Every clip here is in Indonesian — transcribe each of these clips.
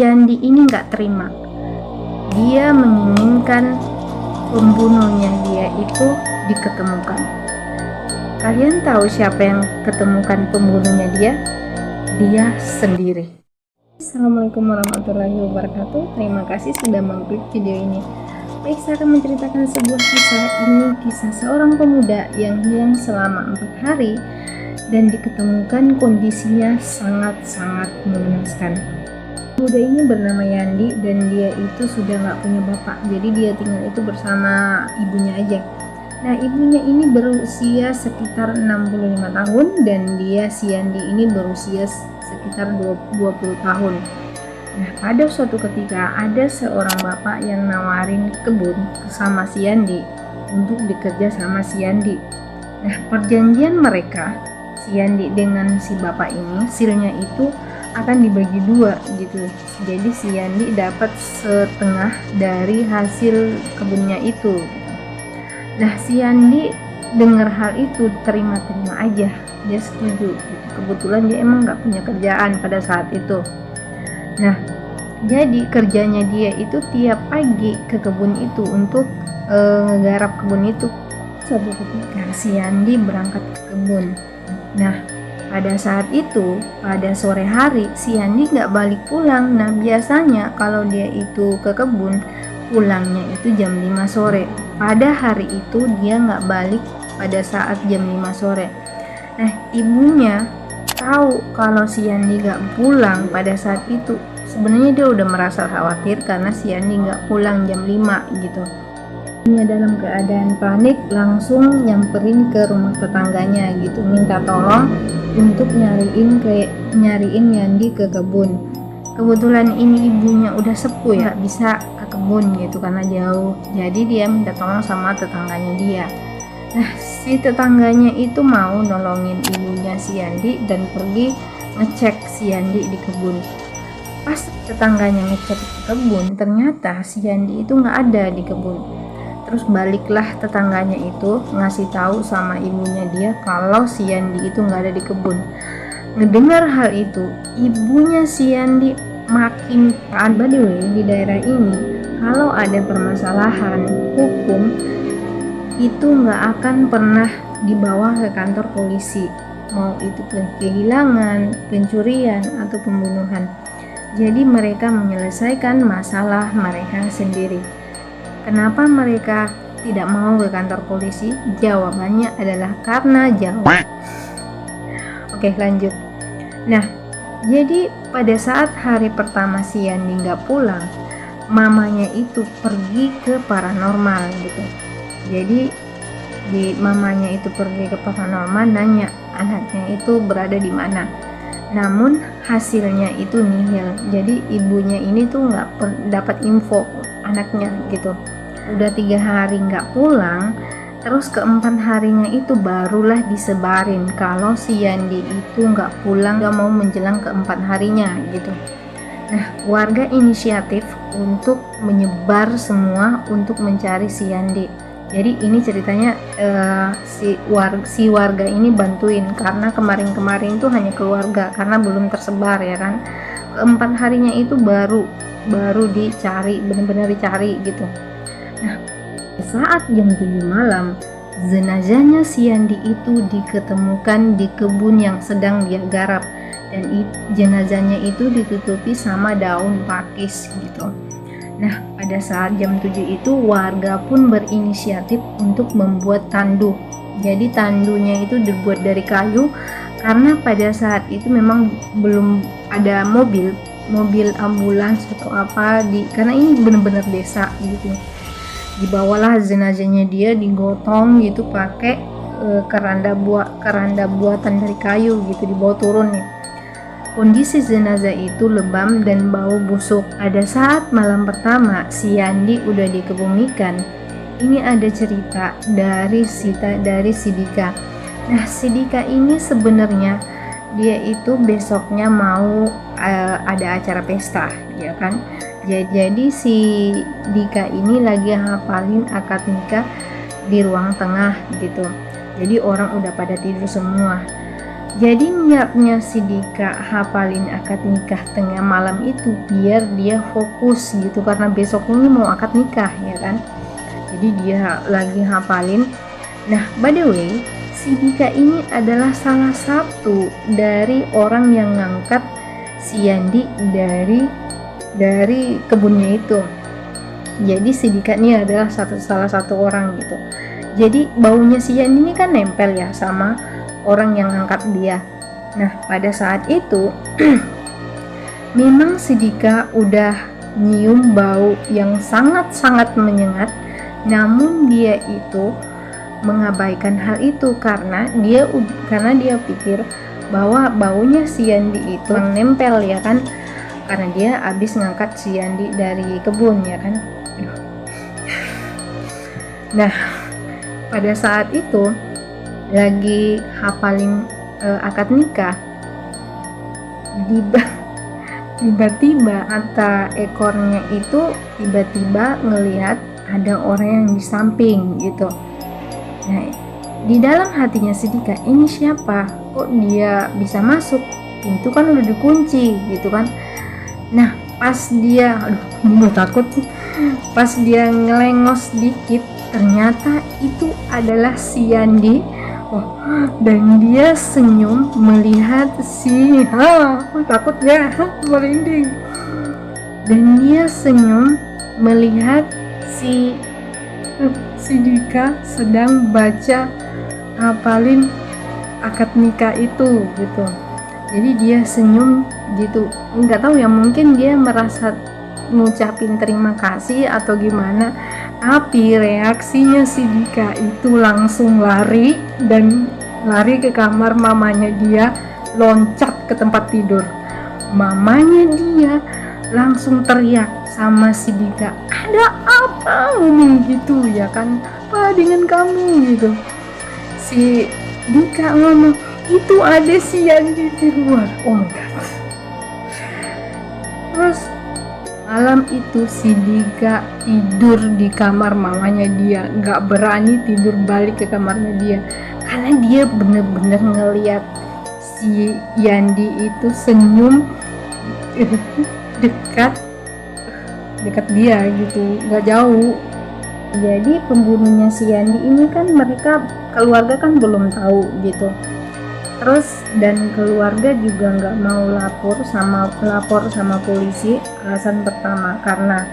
Yandi ini nggak terima. Dia menginginkan pembunuhnya dia itu diketemukan. Kalian tahu siapa yang ketemukan pembunuhnya dia? Dia sendiri. Assalamualaikum warahmatullahi wabarakatuh. Terima kasih sudah mengklik video ini. Baik, saya akan menceritakan sebuah kisah. Ini kisah seorang pemuda yang hilang selama 4 hari dan diketemukan kondisinya sangat-sangat mengenaskan. Pemuda ini bernama Yandi dan dia itu sudah nggak punya bapak, jadi dia tinggal itu bersama ibunya aja. Nah, ibunya ini berusia sekitar 65 tahun dan si Yandi ini berusia sekitar 20 tahun. Nah, pada suatu ketika ada seorang bapak yang nawarin kebun sama si Yandi untuk bekerja sama si Yandi. Nah, perjanjian mereka, si Yandi dengan si bapak ini, hasilnya itu akan dibagi 2 gitu. Jadi si Yandi dapat setengah dari hasil kebunnya itu. Nah, si Yandi dengar hal itu terima-terima aja, dia setuju gitu. Kebetulan dia emang nggak punya kerjaan pada saat itu. Nah, jadi kerjanya dia itu tiap pagi ke kebun itu untuk ngegarap kebun itu. Suatu ketika si Yandi berangkat ke kebun. Nah, pada saat itu, pada sore hari, si Yandi nggak balik pulang. Nah, biasanya kalau dia itu ke kebun, pulangnya itu jam 5 sore. Pada hari itu dia nggak balik pada saat jam 5 sore. Nah, ibunya tahu kalau si Yandi nggak pulang pada saat itu. Sebenarnya dia udah merasa khawatir karena si Yandi nggak pulang jam 5 gitu. Dia dalam keadaan panik langsung nyamperin ke rumah tetangganya gitu, minta tolong untuk nyariin Yandi ke kebun. Kebetulan ini ibunya udah sepuh ya, bisa ke kebun gitu karena jauh. Jadi dia minta tolong sama tetangganya dia. Nah, si tetangganya itu mau nolongin ibunya si Yandi dan pergi ngecek si Yandi di kebun. Pas tetangganya ngecek ke kebun, ternyata si Yandi itu nggak ada di kebun. Terus baliklah tetangganya itu ngasih tahu sama ibunya dia kalau si Yandi itu nggak ada di kebun. Ngedengar hal itu, ibunya si Yandi makin panik. By the way, di daerah ini kalau ada permasalahan hukum itu nggak akan pernah dibawa ke kantor polisi, mau itu kehilangan, pencurian atau pembunuhan. Jadi mereka menyelesaikan masalah mereka sendiri. Kenapa mereka tidak mau ke kantor polisi? Jawabannya adalah karena jauh. Oke, lanjut. Nah, jadi pada saat hari pertama si Yandi nggak pulang, mamanya itu pergi ke paranormal gitu. Jadi mamanya itu pergi ke paranormal, nanya anaknya itu berada di mana. Namun hasilnya itu nihil. Jadi ibunya ini tuh nggak dapat info anaknya gitu. Udah 3 hari nggak pulang, terus keempat harinya itu barulah disebarin kalau si Yandi itu nggak pulang, nggak mau menjelang keempat harinya gitu. Nah, warga inisiatif untuk menyebar semua untuk mencari si Yandi. Jadi ini ceritanya si warga ini bantuin karena kemarin itu hanya keluarga karena belum tersebar ya kan. Keempat harinya itu baru dicari, benar-benar dicari gitu. Nah, saat jam 7 malam, jenazahnya si Yandi itu diketemukan di kebun yang sedang dia garap dan jenazahnya itu ditutupi sama daun pakis gitu. Nah, pada saat jam 7 itu warga pun berinisiatif untuk membuat tandu. Jadi tandunya itu dibuat dari kayu karena pada saat itu memang belum ada mobil ambulans atau apa karena ini benar-benar desa gitu. Dibawalah jenazahnya dia digotong gitu pakai keranda buatan dari kayu gitu, dibawa turun nih. Kondisi jenazah itu lebam dan bau busuk. Pada saat malam pertama si Yandi udah dikebumikan, ini ada cerita dari Sidika. Nah, Sidika ini sebenarnya dia itu besoknya mau ada acara pesta, ya kan? Jadi si Dika ini lagi hafalin akad nikah di ruang tengah gitu. Jadi orang udah pada tidur semua. Jadi niatnya si Dika hafalin akad nikah tengah malam itu biar dia fokus gitu, karena besok ini mau akad nikah ya kan. Jadi dia lagi hafalin. Nah, by the way, si Dika ini adalah salah satu dari orang yang ngangkat si Yandi dari kebunnya itu. Jadi si Dika ini adalah salah satu orang gitu. Jadi baunya si Yandi ini kan nempel ya sama orang yang ngangkat dia. Nah, pada saat itu memang si Dika udah nyium bau yang sangat-sangat menyengat, namun dia itu mengabaikan hal itu karena dia pikir bahwa baunya si Yandi itu yang nempel ya kan, karena dia habis ngangkat si Yandi dari kebun ya kan. Nah, pada saat itu lagi hafalin akad nikah, tiba-tiba kata ekornya itu tiba-tiba ngelihat ada orang yang di samping gitu. Nah, di dalam hatinya si Dika, ini siapa? Kok dia bisa masuk? Pintu kan udah dikunci gitu kan. Nah, pas dia takut. Pas dia ngelengos dikit, ternyata itu adalah si Yandi. Dan dia senyum melihat takut ya, merinding. Dan dia senyum melihat si Dika sedang baca hafalin akad nikah itu gitu. Jadi dia senyum gitu, nggak tahu ya, mungkin dia merasa ngucapin terima kasih atau gimana, tapi reaksinya si Dika itu langsung lari ke kamar mamanya dia, loncat ke tempat tidur. Mamanya dia langsung teriak sama si Dika, ada apa ngomong gitu ya kan, apa dengan kamu gitu. Si Dika ngomong, itu ada si Yandi di luar. Oh my god. Terus malam itu si Dika tidur di kamar mamanya dia, nggak berani tidur balik ke kamarnya dia karena dia bener-bener ngeliat si Yandi itu senyum dekat dia gitu, nggak jauh. Jadi pembunuhnya si Yandi ini kan mereka keluarga kan belum tahu gitu. Terus dan keluarga juga nggak mau lapor sama polisi. Alasan pertama karena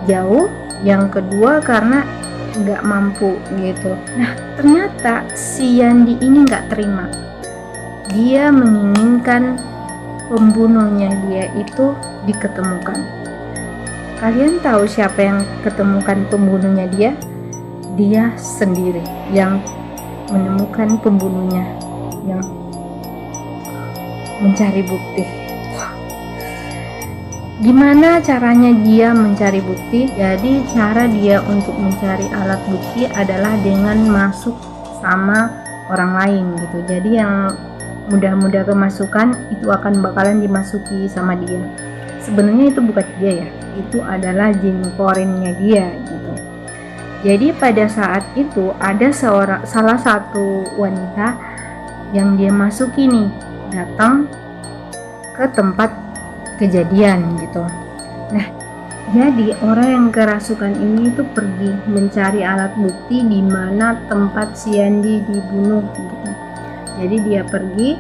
jauh, yang kedua karena nggak mampu gitu. Nah, ternyata si Yandi ini nggak terima. Dia menginginkan pembunuhnya dia itu diketemukan. Kalian tahu siapa yang ketemukan pembunuhnya dia? Dia sendiri yang menemukan pembunuhnya, yang mencari bukti. Gimana caranya dia mencari bukti? Jadi cara dia untuk mencari alat bukti adalah dengan masuk sama orang lain gitu. Jadi yang mudah-mudah kemasukan itu bakalan dimasuki sama dia. Sebenarnya itu bukan dia ya, itu adalah jin korinnya dia gitu. Jadi pada saat itu ada salah satu wanita yang dia masuki nih, datang ke tempat kejadian gitu. Nah, jadi orang yang kerasukan ini itu pergi mencari alat bukti di mana tempat si Yandi dibunuh gitu. Jadi dia pergi,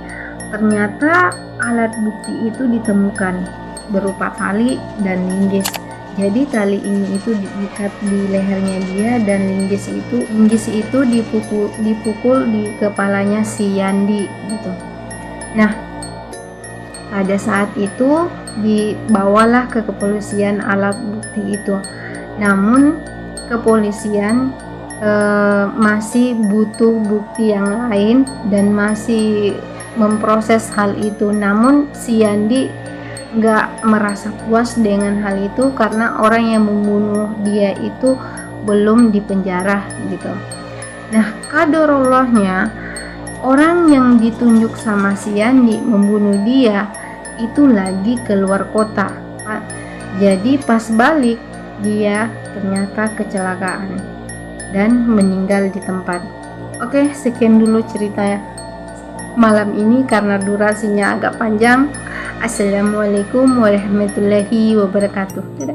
ternyata alat bukti itu ditemukan berupa tali dan linggis. Jadi tali ini itu diikat di lehernya dia dan linggis itu dipukul di kepalanya si Yandi gitu. Nah, pada saat itu dibawalah ke kepolisian alat bukti itu. Namun kepolisian masih butuh bukti yang lain dan masih memproses hal itu. Namun si Yandi nggak merasa puas dengan hal itu karena orang yang membunuh dia itu belum dipenjara gitu. Nah, qadarullohnya orang yang ditunjuk sama si Yandi membunuh dia itu lagi keluar kota. Jadi pas balik dia ternyata kecelakaan dan meninggal di tempat. Oke, sekian dulu cerita malam ini karena durasinya agak panjang. Assalamualaikum warahmatullahi wabarakatuh. Dadah.